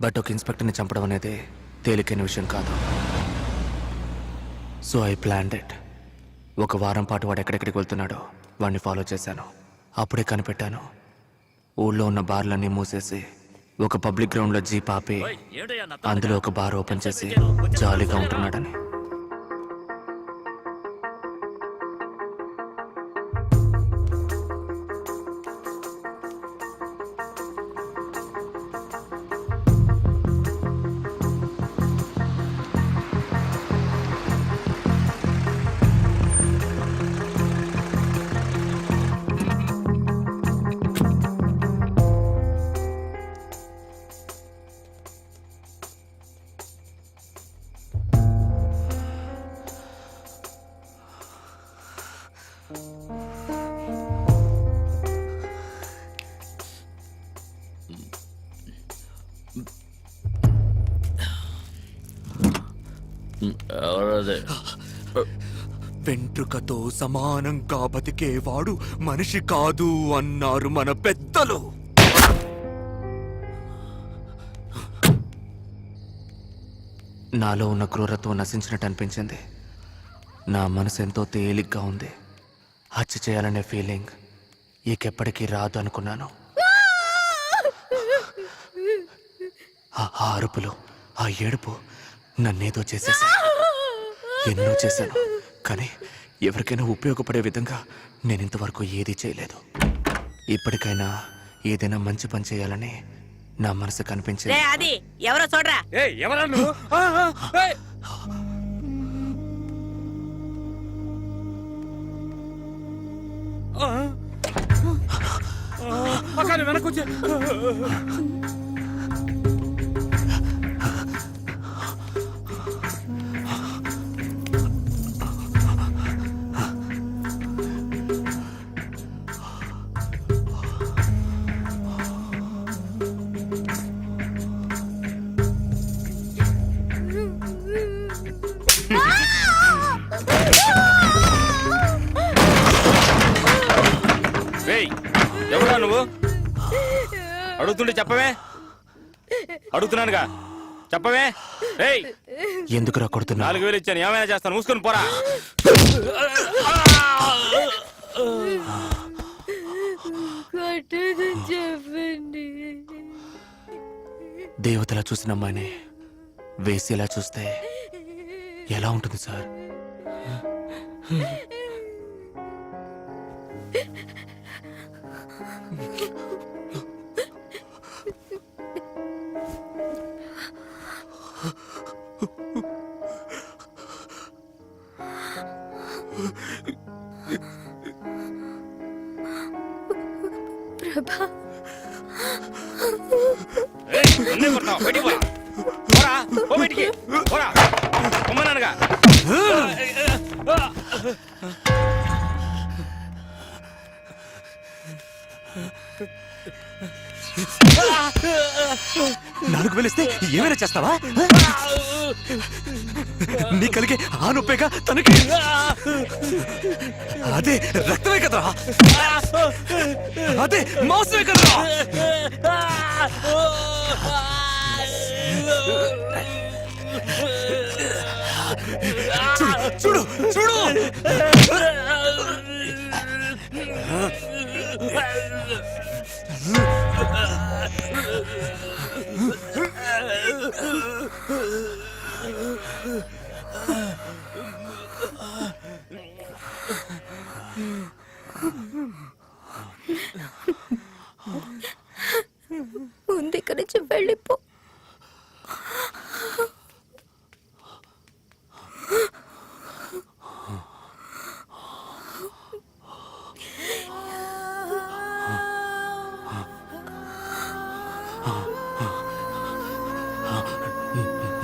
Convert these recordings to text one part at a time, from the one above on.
But ఒక ఇన్స్పెక్టర్ని చంపడం అనేది తేలికైన విషయం కాదు. So I planned it. ఒక వారం పాటు వాడు ఎక్కడెక్కడికి వెళ్తున్నాడో వాడిని ఫాలో చేశాను. అప్పుడే కనిపెట్టాను, ఊళ్ళో ఉన్న బార్లన్నీ మూసేసి ఒక పబ్లిక్ గ్రౌండ్లో జీప్ ఆపి అందులో ఒక బార్ ఓపెన్ చేసి జాలీగా ఉంటున్నాడని. వెంట్రుకతో సమానంగా బతికేవాడు మనిషి కాదు అన్నారు మన పెద్దలు. నాలో ఉన్న క్రూరత్వం నశించినట్టు అనిపించింది. నా మనసు ఎంతో తేలిగ్గా ఉంది. హత్య చేయాలనే ఫీలింగ్ ఇకెప్పటికీ రాదు అనుకున్నాను. ఆ అరుపులు, ఆ ఏడుపు నన్నేదో చేసేసాను. ఎన్నో చేశాను, కానీ ఎవరికైనా ఉపయోగపడే విధంగా నేను ఇంతవరకు ఏదీ చేయలేదు. ఇప్పటికైనా ఏదైనా మంచి పని చేయాలని నా మనసు కనిపించింది. అది ఎవరో చూడరా. వెనకొచ్చే ఎవరా నువ్వు? అడుగుతుంటే చెప్పవే. అడుగుతున్నానుగా, చెప్పవే. ఎందుకు కొడుతున్నా? 4,000 ఇచ్చాను, ఏమైనా చేస్తాను, మూసుకొని పోరా. చెప్పండి. దేవతలా చూసిన అమ్మాయిని వేసేలా చూస్తే ఎలా ఉంటుంది సార్? ప్రభా, నాలుగు వెలిస్తే ఏమైనా చేస్తావా? నీ కలిగే ఆ నొప్పేగా తనకి. అదే రక్తమే కదరా, అదే మాంసమే కదరా. చూడు చూడు చూడు. ముందు ఇక్కడి నుంచి వెళ్ళిపో.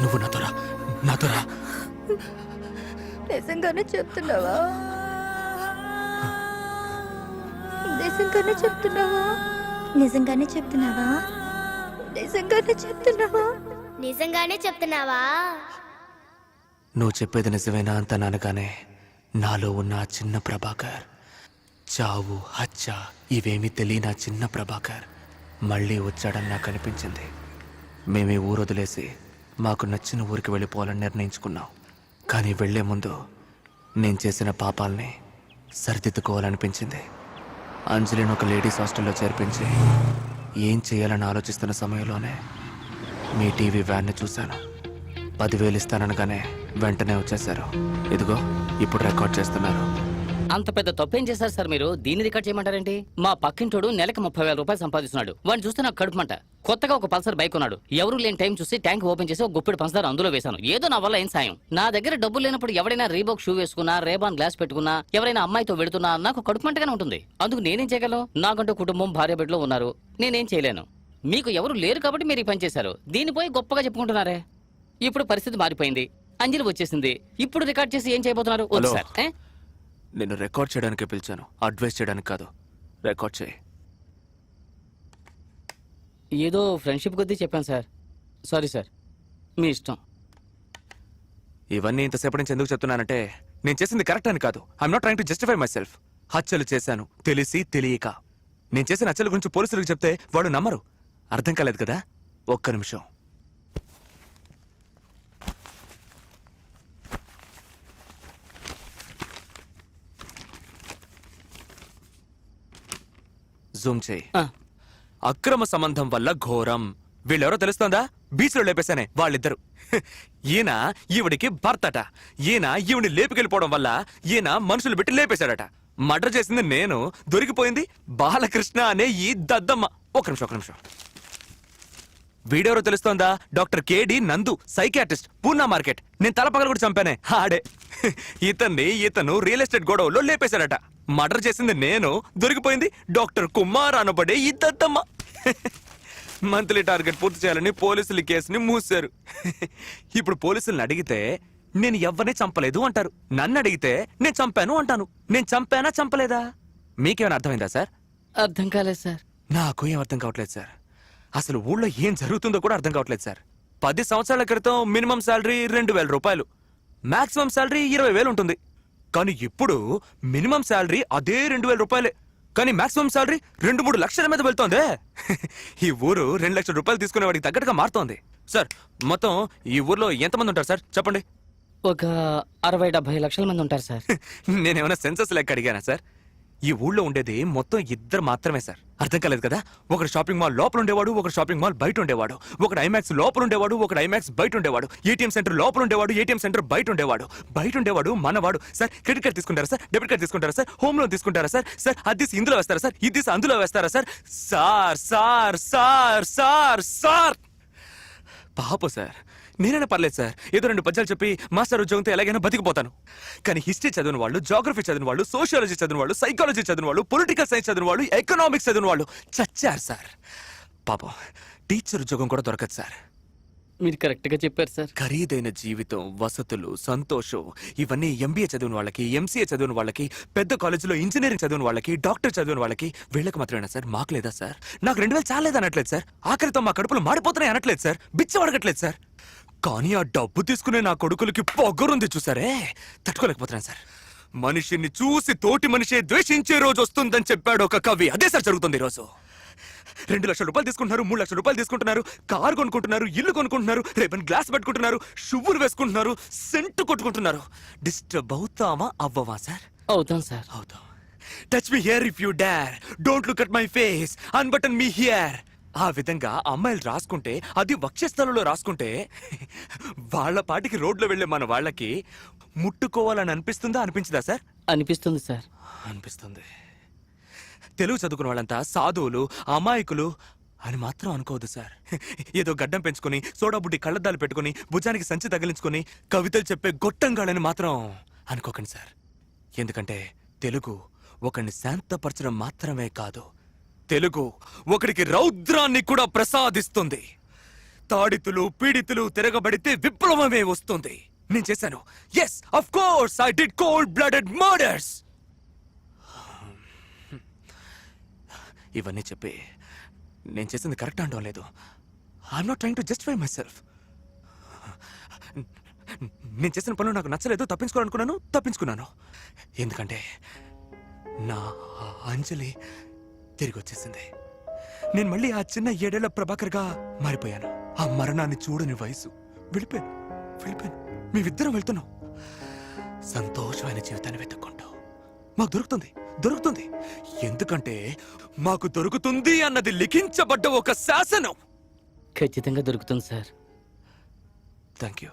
నువ్వు నాతో రా. నిజంగానే చెప్తున్నావా? నిజంగానే చెప్తున్నావా? నిజంగానే చెప్తున్నావా? నిజంగానే చెప్తున్నావా? నిజంగానే చెప్తున్నావా? నువ్వు చెప్పేది నిజమేనా అంత అనగానే నాలో ఉన్న ఆ చిన్న ప్రభాకర్, చావు హత్య ఇవేమీ తెలియని ఆ చిన్న ప్రభాకర్ మళ్ళీ వచ్చాడని నాకు అనిపించింది. మేము ఈ ఊరు వదిలేసి మాకు నచ్చిన ఊరికి వెళ్ళిపోవాలని నిర్ణయించుకున్నాం. కానీ వెళ్లే ముందు నేను చేసిన పాపాలని సరిదిద్దుకోవాలనిపించింది. అంజలిని ఒక లేడీస్ హాస్టల్లో చేర్పించి ఏం చేయాలని ఆలోచిస్తున్న సమయంలోనే మీ టీవీ వ్యాన్ని చూశాను. 10,000 ఇస్తాననగానే వెంటనే వచ్చేశారు. ఇదిగో ఇప్పుడు రికార్డ్ చేస్తున్నారు. అంత పెద్ద తప్పేం చేశారు సార్ మీరు? దీన్ని రికార్డ్ చేయమంటారేంటి? మా పక్కింటోడు నెలకు 30,000 రూపాయలు సంపాదిస్తున్నాడు. వాడిని చూస్తే నాకు కడుపుమంట. కొత్తగా ఒక పల్సర్ బైక్ ఉన్నాడు. ఎవరు లేని టైం చూసి ట్యాంక్ ఓపెన్ చేసి ఒక గుప్పెడు పంచదార అందులో వేశాను. ఏదో నా వల్ల ఏం సాయం. నా దగ్గర డబ్బులు లేనప్పుడు ఎవరైనా రీబాక్ షూ వేసుకున్నా, రేబాన్ గ్లాస్ పెట్టుకున్నా, ఎవరైనా అమ్మాయితో వెళుతున్నా నాకు కడుపుమంటగానే ఉంటుంది. అందుకు నేనేం చేయగలను? నాకంటూ కుటుంబం, భార్య బిడ్డలు ఉన్నారు. నేనేం చేయలేను. మీకు ఎవరు లేరు కాబట్టి మీరు ఈ పని చేశారు. దీనిపోయి గొప్పగా చెప్పుకుంటున్నారే. ఇప్పుడు పరిస్థితి మారిపోయింది. అంజలి వచ్చేసింది. ఇప్పుడు రికార్డ్ చేసి ఏం చేయబోతున్నారు? వద్దు హలో. సార్. నేను రికార్డ్ చేయడానికి పిలిచాను, అడ్వైస్ చేయడానికి కాదు. రికార్డ్ చేయి. ఏదో ఫ్రెండ్షిప్ కొద్దీ చెప్పాను సార్. సారీ సార్, మీ ఇష్టం. ఇవన్నీ ఇంతసేపటి నుంచి ఎందుకు చెప్తున్నానంటే నేను చేసింది కరెక్ట్ అని కాదు. I'm not trying to justify my self. హత్యలు చేశాను తెలిసి తెలియక. నేను చేసిన హత్యల గురించి పోలీసులకు చెప్తే వాడు నమ్మరు. అర్థం కాలేదు కదా? ఒక్క నిమిషం. జూమ్ చేయి. అక్రమ సంబంధం వల్ల ఘోరం. వీళ్ళెవరో తెలుస్తోందా? బీచ్లో లేపేశానే వాళ్ళిద్దరు. ఈయన ఈవిడికి భర్తట. ఈయన ఈవిని లేపుకెళ్ళిపోవడం వల్ల ఈయన మనుషులు పెట్టి లేపేశాడట. మర్డర్ చేసింది నేను, దొరికిపోయింది బాలకృష్ణ అనే ఈ దద్దమ్మ. ఒక నిమిషం. వీడెవరో తెలుస్తోందా? డాక్టర్ కేడి నందు, సైకియాట్రిస్ట్, పూర్ణ మార్కెట్. నేను తలపగలు కూడా చంపానే ఆడే. ఇతను రియల్ ఎస్టేట్ గొడవలో లేపేశాడట. మర్డర్ చేసింది నేను, దొరికిపోయింది డాక్టర్ కుమార్ అనబడే ఈ దద్దమ్మ. మంత్లీ టార్గెట్ పూర్తి చేయాలని పోలీసులు కేసుని మూసారు. ఇప్పుడు పోలీసుల్ని అడిగితే నేను ఎవరిని చంపలేదు అంటారు. నన్ను అడిగితే నేను చంపాను అంటాను. నేను చంపానా చంపలేదా? మీకేమైనా అర్థమైందా సార్? అర్థం కాలేదు సార్. నాకు ఏం అర్థం కావట్లేదు సార్. అసలు ఊళ్ళో ఏం జరుగుతుందో కూడా అర్థం కావట్లేదు సార్. 10 సంవత్సరాల క్రితం మినిమం శాలరీ 2,000 రూపాయలు, మాక్సిమం శాలరీ 20,000 ఉంటుంది. కానీ ఇప్పుడు మినిమం శాలరీ అదే 2,000 రూపాయలే, కానీ మాక్సిమం శాలరీ 2-3 లక్షల మీద వెళ్తోందే. ఈ ఊరు 2 లక్షల రూపాయలు తీసుకునేవాడికి తగ్గట్టుగా మారుతోంది. సార్, మొత్తం ఈ ఊర్లో ఎంతమంది ఉంటారు సార్ చెప్పండి? ఒక 60-70 లక్షల మంది ఉంటారు సార్. నేనేమైనా సెన్సస్ లెక్క అడిగానా సార్? ఈ ఊళ్ళో ఉండేది మొత్తం 2 మాత్రమే సార్. అర్థం కాలేదు కదా? ఒకడు షాపింగ్ మాల్ లోపల ఉండేవాడు, ఒకడు షాపింగ్ మాల్ బయట ఉండేవాడు. ఒకడు ఐమాక్స్ లోపల ఉండేవాడు, ఒకడు ఐమాక్స్ బయట ఉండేవాడు. ఏటీఎం సెంటర్ లోపల ఉండేవాడు, ఏటీఎం సెంటర్ బయట ఉండేవాడు. మనవాడు. సార్, క్రెడిట్ కార్డ్ తీసుకుంటారా సార్? డెబిట్ కార్డ్ తీసుకుంటారా సార్? హోమ్ లోన్ తీసుకుంటారా సార్? సార్, అది ఇందులో వేస్తారా సార్? ఇది అందులో వేస్తారా సార్? సార్ పాపం సార్. నేనైనా పర్లేదు సార్, ఏదో 2 పద్యాలు చెప్పి మాస్టర్ ఉద్యోగంతో ఎలాగైనా బతికిపోతాను. కానీ హిస్టరీ చదివిన వాళ్ళు, జాగ్రఫీ చదివిన వాళ్ళు, సోషియాలజీ చదివిన వాళ్ళు, సైకాలజీ చదివిన వాళ్ళు, పొలిటికల్ సైన్స్ చదివిన వాళ్ళు, ఎకనామిక్స్ చదివిన వాళ్ళు చచ్చారు సార్. పాపం టీచర్ ఉద్యోగం కూడా దొరకదు సార్. మీరు కరెక్ట్ గా చెప్పారు సార్. ఖరీదైన జీవితం, వసతులు, సంతోషం ఇవన్నీ ఎంబీఏ చదివిన వాళ్ళకి, ఎంసీఏ చదివిన వాళ్ళకి, పెద్ద కాలేజీలో ఇంజనీరింగ్ చదివిన వాళ్ళకి, డాక్టర్ చదివిన వాళ్ళకి, వీళ్ళకి మాత్రమేనా సార్? మాకు లేదా సార్? నాకు 2,000 చాలేదు అనట్లేదు సార్. ఆఖరితో మా కడుపులు మాడిపోతున్నాయి అనట్లేదు సార్. బిచ్చ అడగట్లేదు సార్. కానీ ఆ డబ్బు తీసుకునే నా కొడుకులకి పొగరుంది చూసారే, తట్టుకోలేకపోతున్నాను సార్. మనిషిని చూసి తోటి మనిషే ద్వేషించే రోజు వస్తుందని చెప్పాడు ఒక కవి. అదే సార్ జరుగుతుంది ఈరోజు. 2 లక్షల రూపాయలు తీసుకుంటున్నారు, 3 లక్షల రూపాయలు తీసుకుంటున్నారు, కారు కొనుక్కుంటున్నారు, ఇల్లు కొనుక్కుంటున్నారు, రేపని గ్లాస్ పెట్టుకుంటున్నారు, షువ్వులు వేసుకుంటున్నారు, సెంటు కొట్టుకుంటున్నారు. డిస్టర్బ్ అవుతామా అవ్వవా సార్? అవుతాం సార్. అవుతాం. Touch me here if you dare, don't look at my face, unbutton me here. ఆ విధంగా అమ్మాయిలు రాసుకుంటే, అది వక్షస్థలంలో రాసుకుంటే, వాళ్ళ పాటికి రోడ్లో వెళ్లే మన వాళ్ళకి ముట్టుకోవాలని అనిపిస్తుందా అనిపించదా సార్? అనిపిస్తుంది సార్. అనిపిస్తుంది. తెలుగు చదువుకున్న వాళ్ళంతా సాధువులు, అమాయకులు అని మాత్రం అనుకోవద్దు సార్. ఏదో గడ్డం పెంచుకొని, సోడా బుడ్డి కళ్ళద్దాలు పెట్టుకుని, భుజానికి సంచి తగిలించుకొని కవితలు చెప్పే గొట్టంగాళ్ళని మాత్రం అనుకోకండి సార్. ఎందుకంటే తెలుగు ఒకరిని శాంతపరచడం మాత్రమే కాదు, తెలుగు ఒకడికి రౌద్రాన్ని కూడా ప్రసాదిస్తుంది. తాడితులు, పీడితులు తిరగబడితే విప్లవమే వస్తుంది. నేను చేశాను. Yes, of course I did cold blooded murders. ఇవన్నీ చెప్పి నేను చేసింది కరెక్ట్ అనడం లేదు. I'm not trying to justify myself. నేను చేసిన పనులు నాకు నచ్చలేదు, తప్పించుకున్నాను. ఎందుకంటే నా అంజలి తిరిగి వచ్చేసింది. నేను మళ్ళీ ఆ చిన్న 7 ఏళ్ల ప్రభాకర్గా మారిపోయాను. ఆ మరణాన్ని చూడని వయసు. వెళ్ళిపోయాను. మేమిద్దరం వెళ్తున్నాం సంతోషమైన జీవితాన్ని వెతుక్కుంటూ. మాకు దొరుకుతుంది. ఎందుకంటే మాకు దొరుకుతుంది అన్నది లిఖించబడ్డ ఒక శాసనం. ఖచ్చితంగా దొరుకుతుంది సార్. Thank you.